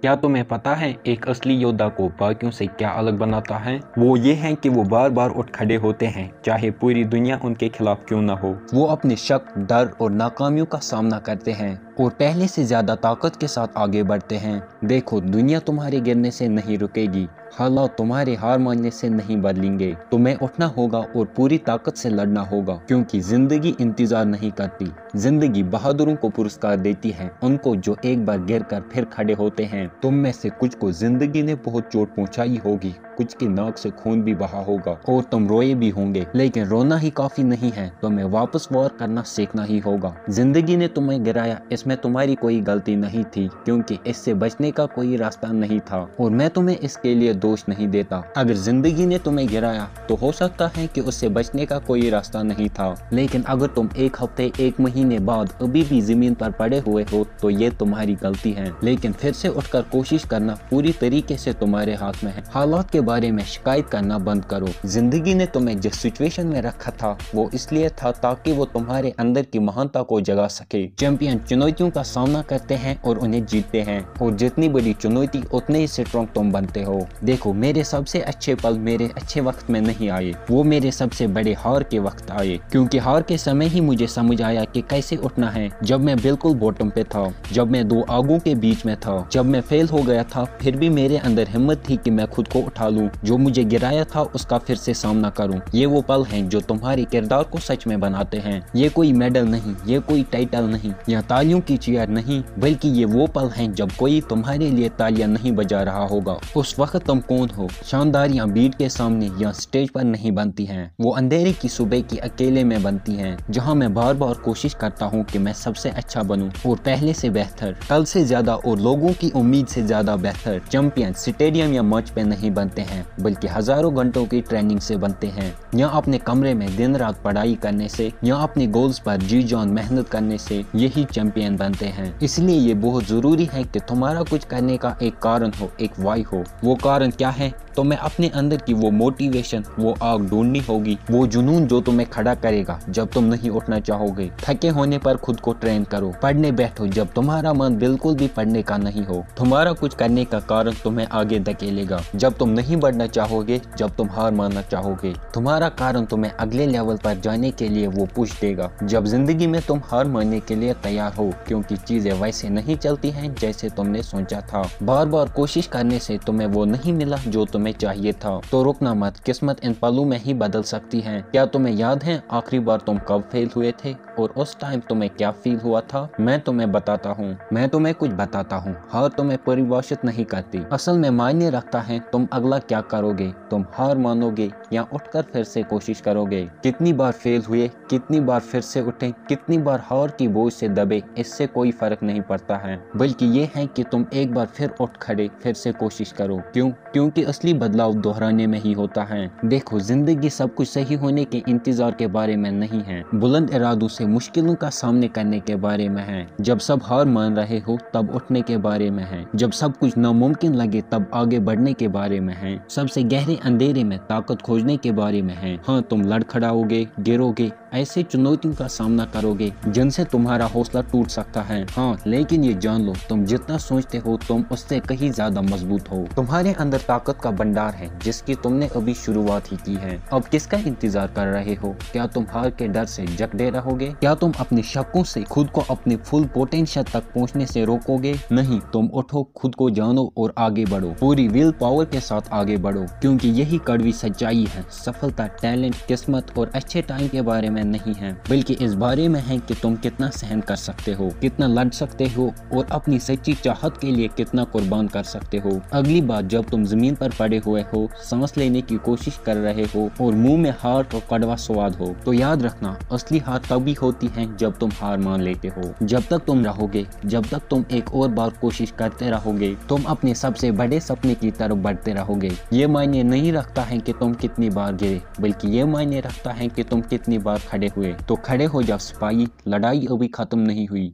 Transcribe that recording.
क्या तुम्हें पता है एक असली योद्धा को बाकियों से क्या अलग बनाता है? वो ये है कि वो बार बार उठ खड़े होते हैं, चाहे पूरी दुनिया उनके खिलाफ क्यों ना हो। वो अपने शक, डर और नाकामियों का सामना करते हैं और पहले से ज्यादा ताकत के साथ आगे बढ़ते हैं। देखो, दुनिया तुम्हारे गिरने से नहीं रुकेगी, हालात तुम्हारे हार मानने से नहीं बदलेंगे। तुम्हें उठना होगा और पूरी ताकत से लड़ना होगा, क्योंकि जिंदगी इंतजार नहीं करती। जिंदगी बहादुरों को पुरस्कार देती है, उनको जो एक बार गिर कर फिर खड़े होते हैं। तुम में से कुछ को जिंदगी ने बहुत चोट पहुंचाई होगी, कुछ की नाक से खून भी बहा होगा और तुम रोए भी होंगे, लेकिन रोना ही काफी नहीं है, तुम्हें वापस वार करना सीखना ही होगा। जिंदगी ने तुम्हें गिराया, इसमें तुम्हारी कोई गलती नहीं थी, क्योंकि इससे बचने का कोई रास्ता नहीं था और मैं तुम्हें इसके लिए दोष नहीं देता। अगर जिंदगी ने तुम्हें गिराया तो हो सकता है कि उससे बचने का कोई रास्ता नहीं था, लेकिन अगर तुम एक हफ्ते, एक महीने बाद अभी भी जमीन पर पड़े हुए हो तो ये तुम्हारी गलती है। लेकिन फिर से उठकर कोशिश करना पूरी तरीके से तुम्हारे हाथ में है। हालात के बारे में शिकायत करना बंद करो। जिंदगी ने तुम्हें जिस सिचुएशन में रखा था वो इसलिए था ताकि वो तुम्हारे अंदर की महानता को जगा सके। चैंपियन चुनौतियों का सामना करते हैं और उन्हें जीतते हैं, और जितनी बड़ी चुनौती उतने ही स्ट्रॉन्ग तुम बनते हो। देखो, मेरे सबसे अच्छे पल मेरे अच्छे वक्त में नहीं आए, वो मेरे सबसे बड़े हार के वक्त आए, क्योंकि हार के समय ही मुझे समझ आया कि कैसे उठना है। जब मैं बिल्कुल बॉटम पे था, जब मैं दो आगों के बीच में था, जब मैं फेल हो गया था, फिर भी मेरे अंदर हिम्मत थी कि मैं खुद को उठा लूं, जो मुझे गिराया था उसका फिर से सामना करूं। ये वो पल हैं जो तुम्हारे किरदार को सच में बनाते हैं। ये कोई मेडल नहीं, ये कोई टाइटल नहीं, या तालियों की चेयर नहीं, बल्कि ये वो पल हैं जब कोई तुम्हारे लिए तालियां नहीं बजा रहा होगा। उस वक्त तुम कौन हो? शानदारियां भीड़ के सामने या स्टेज पर नहीं बनती हैं, वो अंधेरे की सुबह की अकेले में बनती हैं, जहां मैं बार बार कोशिश करता हूं कि मैं सबसे अच्छा बनूं और पहले से बेहतर, कल से ज्यादा और लोगों की उम्मीद से ज्यादा बेहतर। चैंपियन स्टेडियम या मंच पे नहीं बनते हैं, बल्कि हजारों घंटों की ट्रेनिंग से बनते हैं, या अपने कमरे में दिन रात पढ़ाई करने से, या अपने गोल्स पर जी जान मेहनत करने से यही चैंपियन बनते हैं। इसलिए ये बहुत जरूरी है कि तुम्हारा कुछ करने का एक कारण हो, एक वाई हो। वो कारण क्या है? तुम्हें अपने अंदर की वो मोटिवेशन, वो आग ढूंढनी होगी, वो जुनून जो तुम्हें खड़ा करेगा जब तुम नहीं उठना चाहोगे। थके होने पर खुद को ट्रेन करो, पढ़ने बैठो जब तुम्हारा मन बिल्कुल भी पढ़ने का नहीं हो। तुम्हारा कुछ करने का कारण तुम्हें आगे धकेलेगा जब तुम नहीं बढ़ना चाहोगे, जब तुम हार मानना चाहोगे। तुम्हारा कारण तुम्हें अगले लेवल पर जाने के लिए वो पुश देगा जब जिंदगी में तुम हार मानने के लिए तैयार हो, क्योंकि चीजें वैसे नहीं चलती हैं जैसे तुमने सोचा था। बार बार कोशिश करने से तुम्हें वो नहीं मिला जो तुम्हें चाहिए था, तो रुकना मत, किस्मत इन पलों में ही बदल सकती है। क्या तुम्हें याद है आखिरी बार तुम कब फेल हुए थे और उस टाइम तुम्हें क्या फील हुआ था? मैं तुम्हें बताता हूँ, मैं तुम्हें कुछ बताता हूँ। हार तुम्हें परिभाषित नहीं करती, असल में मायने रखता है तुम अगला क्या करोगे। तुम हार मानोगे या उठकर फिर से कोशिश करोगे। कितनी बार फेल हुए, कितनी बार फिर से उठे, कितनी बार हार की बोझ से दबे, इससे कोई फर्क नहीं पड़ता है, बल्कि ये है कि तुम एक बार फिर उठ खड़े फिर से कोशिश करो। क्यों? क्योंकि असली बदलाव दोहराने में ही होता है। देखो, जिंदगी सब कुछ सही होने के इंतजार के बारे में नहीं है, बुलंद इरादों से मुश्किलों का सामने करने के बारे में है। जब सब हार मान रहे हो तब उठने के बारे में है, जब सब कुछ नामुमकिन लगे तब आगे बढ़ने के बारे में है, सबसे गहरे अंधेरे में ताकत खोजने के बारे में है। हाँ, तुम लड़खड़ाओगे, गिरोगे, ऐसे चुनौतियों का सामना करोगे जिनसे तुम्हारा हौसला टूट सकता है। हाँ, लेकिन ये जान लो, तुम जितना सोचते हो तुम उससे कहीं ज्यादा मजबूत हो। तुम्हारे अंदर ताकत का भंडार है जिसकी तुमने अभी शुरुआत ही की है। अब किसका इंतजार कर रहे हो? क्या तुम हार के डर से जकड़े रहोगे? क्या तुम अपने शकों से खुद को अपने फुल पोटेंशियल तक पहुंचने से रोकोगे? नहीं, तुम उठो, खुद को जानो और आगे बढ़ो, पूरी विल पावर के साथ आगे बढ़ो, क्योंकि यही कड़वी सच्चाई है। सफलता टैलेंट, किस्मत और अच्छे टाइम के बारे में नहीं है, बल्कि इस बारे में है कि तुम कितना सहन कर सकते हो, कितना लड़ सकते हो और अपनी सच्ची चाहत के लिए कितना कुर्बान कर सकते हो। अगली बार जब तुम जमीन पर पड़े हुए हो, सांस लेने की कोशिश कर रहे हो और मुंह में हार और कड़वा स्वाद हो, तो याद रखना, असली हार तभी होती है जब तुम हार मान लेते हो। जब तक तुम रहोगे, जब तक तुम एक और बार कोशिश करते रहोगे, तुम अपने सबसे बड़े सपने की तरफ बढ़ते रहोगे। ये मायने नहीं रखता है कि तुम कितनी बार गिरे, बल्कि ये मायने रखता है कि तुम कितनी बार खड़े हुए। तो खड़े हो जाओ सिपाही, लड़ाई अभी खत्म नहीं हुई।